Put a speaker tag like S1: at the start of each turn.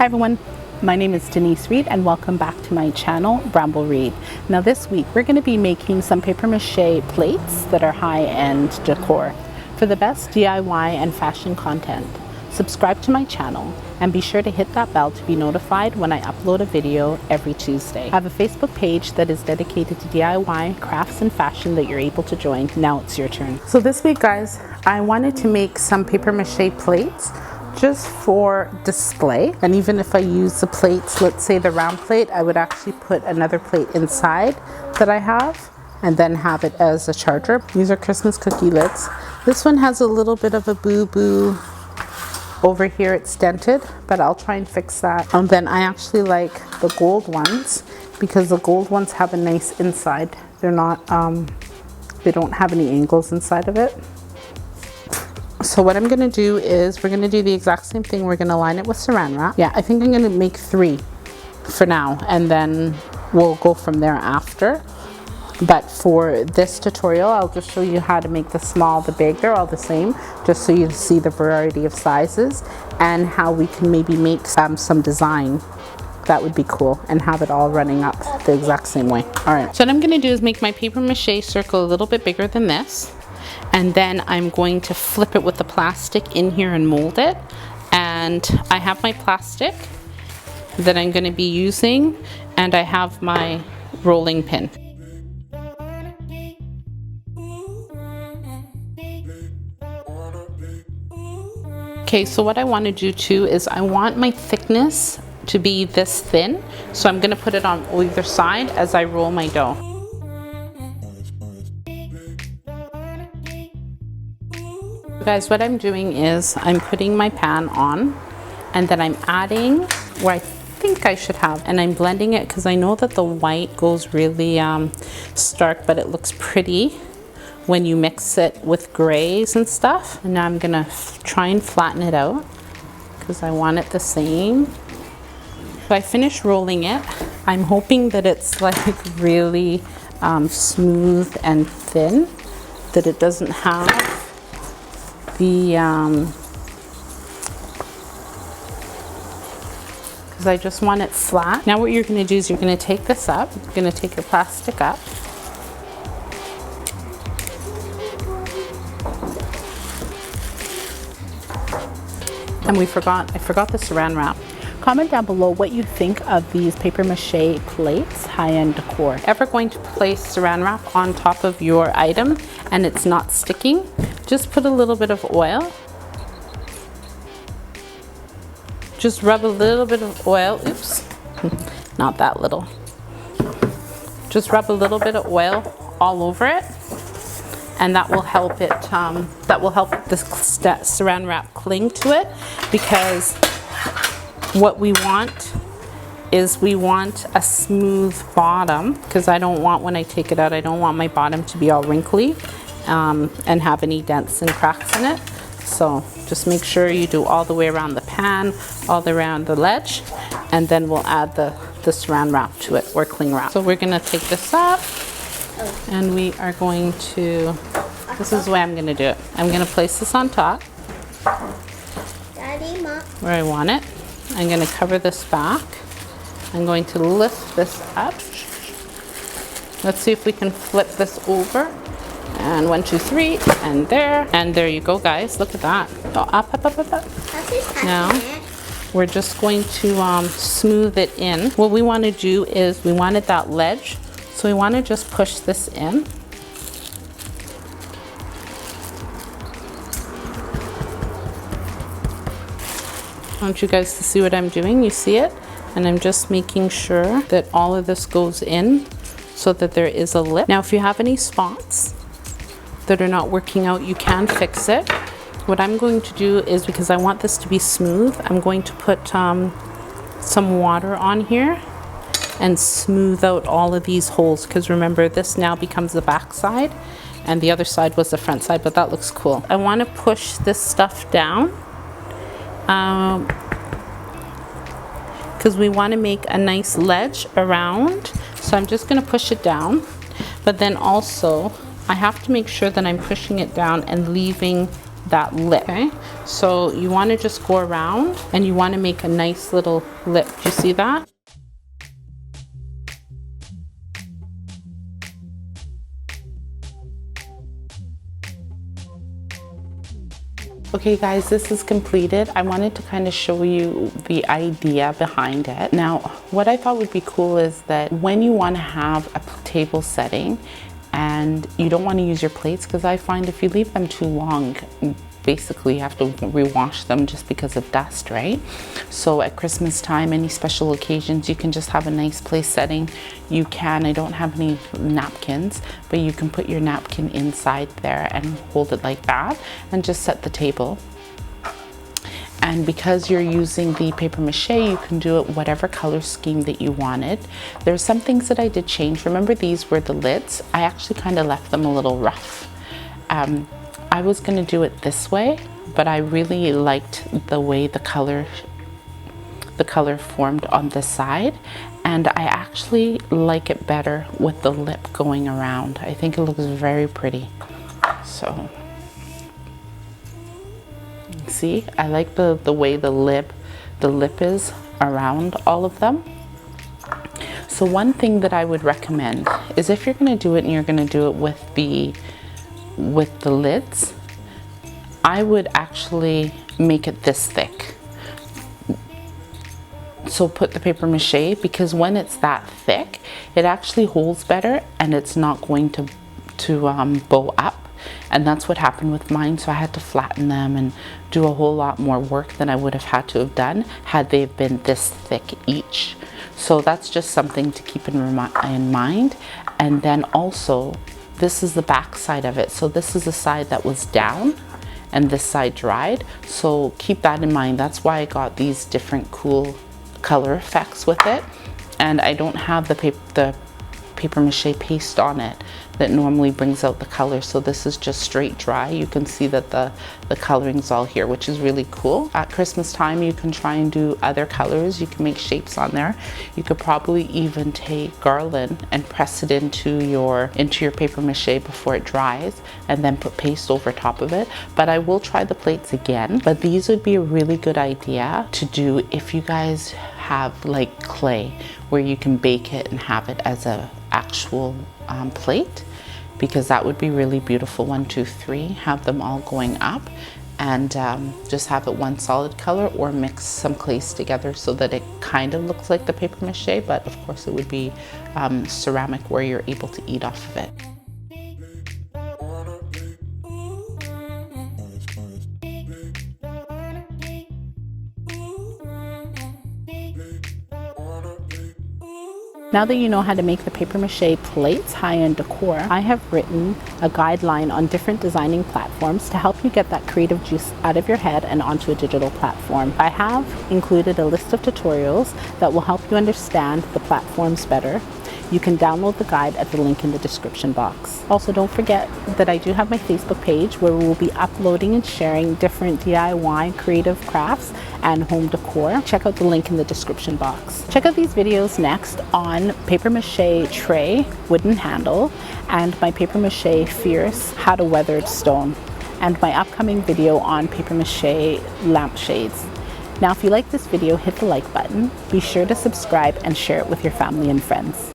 S1: Hi everyone, my name is Denise Reed and welcome back to my channel, Bramble Reed. Now this week we're going to be making some paper mache plates that are high-end decor. For the best DIY and fashion content, subscribe to my channel and be sure to hit that bell to be notified when I upload a video every Tuesday. I have a Facebook page that is dedicated to DIY, crafts and fashion that you're able to join. Now it's your turn. So this week guys, I wanted to make some paper mache plates just for display, and even if I use the plates, let's say the round plate, I would actually put another plate inside that I have and then have it as a charger. These are Christmas cookie lids. This one has a little bit of a boo-boo over here, it's dented, but I'll try and fix that. And then I actually like the gold ones because the gold ones have a nice inside. They're not, they don't have any angles inside of it. So what I'm going to do is we're going to do the exact same thing. We're going to line it with saran wrap. Yeah, I think I'm going to make 3 for now and then we'll go from there after. But for this tutorial, I'll just show you how to make the small, the big. They're all the same, just so you see the variety of sizes and how we can maybe make some design. That would be cool, and have it all running up the exact same way. All right, so what I'm going to do is make my paper mache circle a little bit bigger than this. And then I'm going to flip it with the plastic in here and mold it. And I have my plastic that I'm going to be using, and I have my rolling pin. Okay, so what I want to do too is I want my thickness to be this thin. So I'm going to put it on either side as I roll my dough. Guys, what I'm doing is I'm putting my pan on and then I'm adding where I think I should have, and I'm blending it because I know that the white goes really stark, but it looks pretty when you mix it with grays and stuff. And now I'm gonna try and flatten it out because I want it the same. So I finished rolling it. I'm hoping that it's like really smooth and thin, that it doesn't have because I just want it flat. Now what you're going to do is you're going to take this up, you're going to take your plastic up, and I forgot the saran wrap. Comment down below what you think of these paper mache plates, high-end decor. Ever going to place saran wrap on top of your item and it's not sticking? Just put a little bit of oil. Just rub a little bit of oil. Oops, not that little. Just rub a little bit of oil all over it, and that will help it. That will help the saran wrap cling to it, because what we want is we want a smooth bottom, because I don't want, when I take it out, I don't want my bottom to be all wrinkly and have any dents and cracks in it. So just make sure you do all the way around the pan, all the way around the ledge, and then we'll add the saran wrap to it, or cling wrap. So we're going to take this up and we are going to, this is the way I'm going to do it. I'm going to place this on top
S2: Daddy, Mom,
S1: where I want it. I'm going to cover this back. I'm going to lift this up. Let's see if we can flip this over. And 1, 2, 3, and there you go, guys. Look at that. Oh, up, up, up, up, up. Now we're just going to smooth it in. What we want to do is we wanted that ledge, so we want to just push this in. I want you guys to see what I'm doing. You see it? And I'm just making sure that all of this goes in so that there is a lip. Now, if you have any spots that are not working out, you can fix it. What I'm going to do is, because I want this to be smooth, I'm going to put some water on here and smooth out all of these holes, because remember, this now becomes the back side and the other side was the front side, but that looks cool. I want to push this stuff down because we want to make a nice ledge around. So I'm just going to push it down, but then also I have to make sure that I'm pushing it down and leaving that lip. Okay, so you want to just go around and you want to make a nice little lip. Do you see that? Okay guys, this is completed. I wanted to kind of show you the idea behind it. Now, what I thought would be cool is that when you want to have a table setting and you don't want to use your plates, because I find if you leave them too long, basically you have to rewash them just because of dust, right? So at Christmas time, any special occasions, you can just have a nice place setting. You can, I don't have any napkins, but you can put your napkin inside there and hold it like that and just set the table. And because you're using the paper mache, you can do it whatever color scheme that you wanted. There's some things that I did change. Remember, these were the lids. I actually kind of left them a little rough. I was gonna do it this way, but I really liked the way the color formed on this side, and I actually like it better with the lip going around. I think it looks very pretty. So, see, I like the way the lip is around all of them. So one thing that I would recommend is if you're gonna do it and you're gonna do it with the lids, I would actually make it this thick. So put the paper mache, because when it's that thick, it actually holds better and it's not going to bow up. And that's what happened with mine. So I had to flatten them and do a whole lot more work than I would have had to have done had they been this thick each. So that's just something to keep in mind. And then also, this is the back side of it. So this is the side that was down and this side dried. So keep that in mind. That's why I got these different cool color effects with it. And I don't have the paper mache paste on it that normally brings out the color. So this is just straight dry. You can see that the coloring's all here, which is really cool. At Christmas time, you can try and do other colors. You can make shapes on there. You could probably even take garland and press it into your paper mache before it dries, and then put paste over top of it. But I will try the plates again. But these would be a really good idea to do if you guys have like clay, where you can bake it and have it as a actual plate, because that would be really beautiful. 1, 2, 3, have them all going up, and just have it one solid color, or mix some clays together so that it kind of looks like the paper mache, but of course it would be ceramic where you're able to eat off of it. Now that you know how to make the paper mache plates high-end decor, I have written a guideline on different designing platforms to help you get that creative juice out of your head and onto a digital platform. I have included a list of tutorials that will help you understand the platforms better. You can download the guide at the link in the description box. Also, don't forget that I do have my Facebook page where we will be uploading and sharing different DIY creative crafts and home decor. Check out the link in the description box. Check out these videos next on paper mache tray, wooden handle, and my paper mache fierce how to weathered stone, and my upcoming video on paper mache lampshades. Now, if you like this video, hit the like button. Be sure to subscribe and share it with your family and friends.